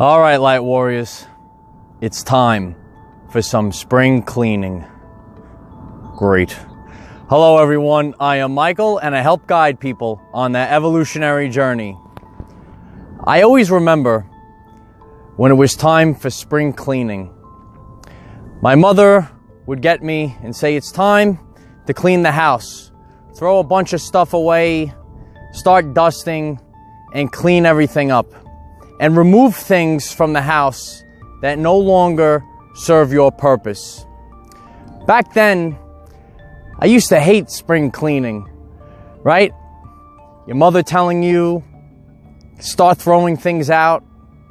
All right, Light Warriors, it's time for some spring cleaning. Great. Hello, everyone. I am Michael, and I help guide people on their evolutionary journey. I always remember when it was time for spring cleaning. My mother would get me and say, it's time to clean the house. Throw a bunch of stuff away, start dusting, and clean everything up. And remove things from the house that no longer serve your purpose. Back then, I used to hate spring cleaning, right? Your mother telling you, start throwing things out,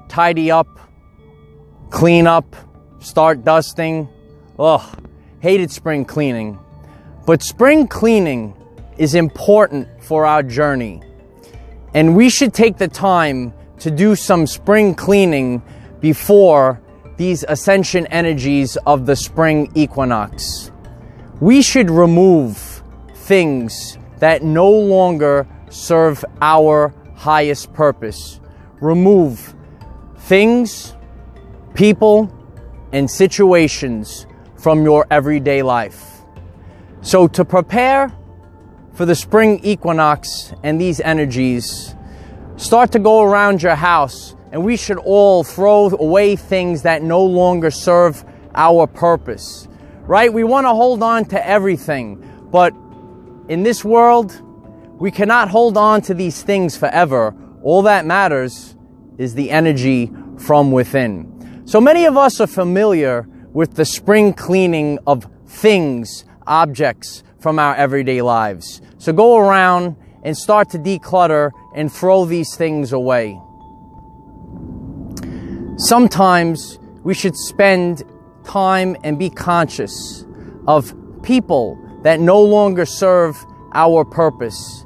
tidy up, clean up, start dusting. Ugh, hated spring cleaning. But spring cleaning is important for our journey. And we should take the time to do some spring cleaning before these ascension energies of the spring equinox. We should remove things that no longer serve our highest purpose. Remove things, people, and situations from your everyday life. So to prepare for the spring equinox and these energies, start to go around your house, and we should all throw away things that no longer serve our purpose, right? We want to hold on to everything, but in this world, we cannot hold on to these things forever. All that matters is the energy from within. So many of us are familiar with the spring cleaning of things, objects from our everyday lives. So go around and start to declutter and throw these things away. Sometimes we should spend time and be conscious of people that no longer serve our purpose.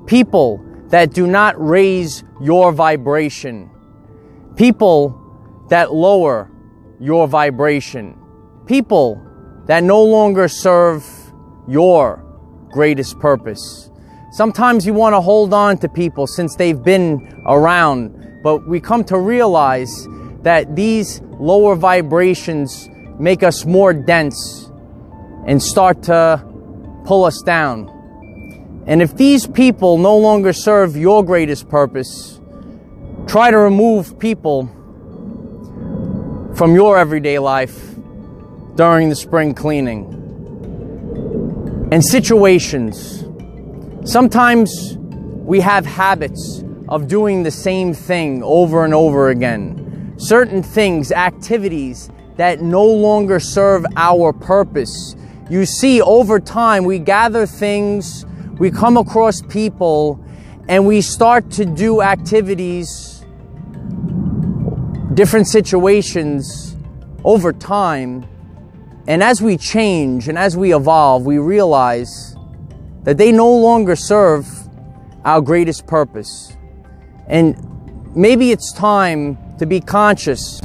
People that do not raise your vibration. People that lower your vibration. People that no longer serve your greatest purpose. Sometimes you want to hold on to people since they've been around, but we come to realize that these lower vibrations make us more dense and start to pull us down. And if these people no longer serve your greatest purpose, try to remove people from your everyday life during the spring cleaning. And situations. Sometimes we have habits of doing the same thing over and over again. Certain things, activities that no longer serve our purpose. You see, over time, we gather things, we come across people, and we start to do activities, different situations over time. And as we change and as we evolve, we realize that they no longer serve our greatest purpose. And maybe it's time to be conscious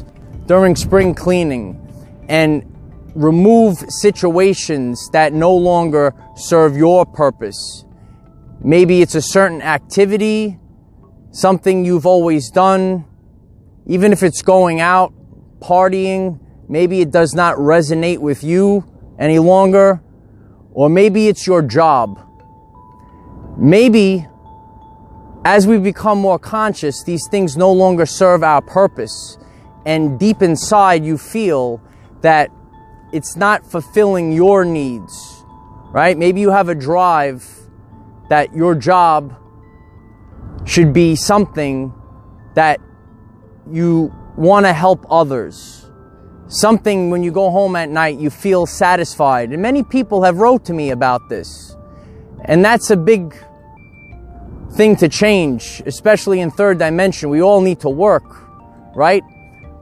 during spring cleaning and remove situations that no longer serve your purpose. Maybe it's a certain activity, something you've always done, even if it's going out, partying, maybe it does not resonate with you any longer, or maybe it's your job. Maybe as we become more conscious, these things no longer serve our purpose, and deep inside you feel that it's not fulfilling your needs, right? Maybe you have a drive that your job should be something that you want to help others. Something when you go home at night, you feel satisfied. And many people have wrote to me about this. And that's a big thing to change, especially in third dimension. We all need to work, right?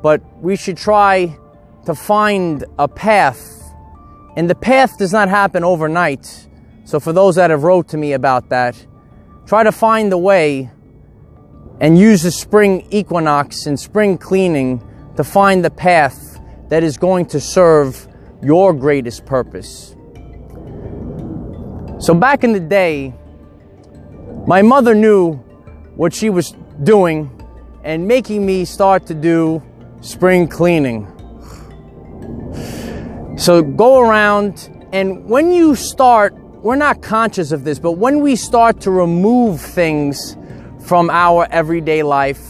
But we should try to find a path. And the path does not happen overnight. So for those that have wrote to me about that, try to find the way and use the spring equinox and spring cleaning to find the path that is going to serve your greatest purpose. So back in the day, my mother knew what she was doing, and making me start to do spring cleaning. So go around, and when you start, we're not conscious of this, but when we start to remove things from our everyday life,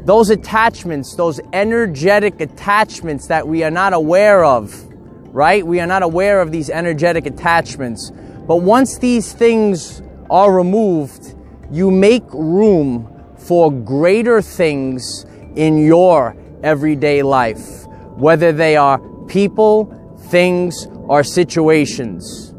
those attachments, those energetic attachments that we are not aware of, right? We are not aware of these energetic attachments. But once these things are removed, you make room for greater things in your everyday life, whether they are people, things, or situations.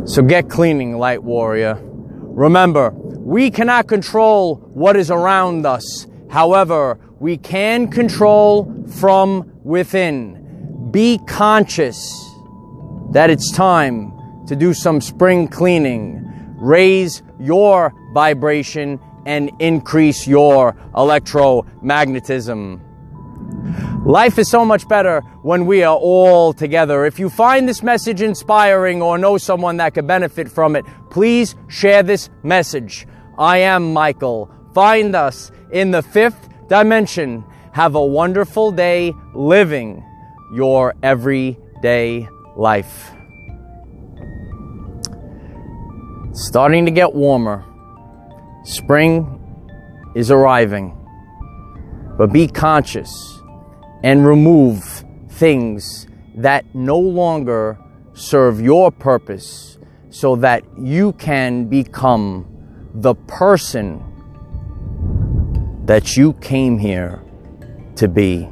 So get cleaning, light warrior. Remember, we cannot control what is around us. However, we can control from within. Be conscious that it's time to do some spring cleaning. Raise your vibration and increase your electromagnetism. Life is so much better when we are all together. If you find this message inspiring or know someone that could benefit from it, please share this message. I am Michael. Find us in the 5th dimension. Have a wonderful day living your everyday life. It's starting to get warmer. Spring is arriving. But be conscious and remove things that no longer serve your purpose so that you can become the person that you came here to be.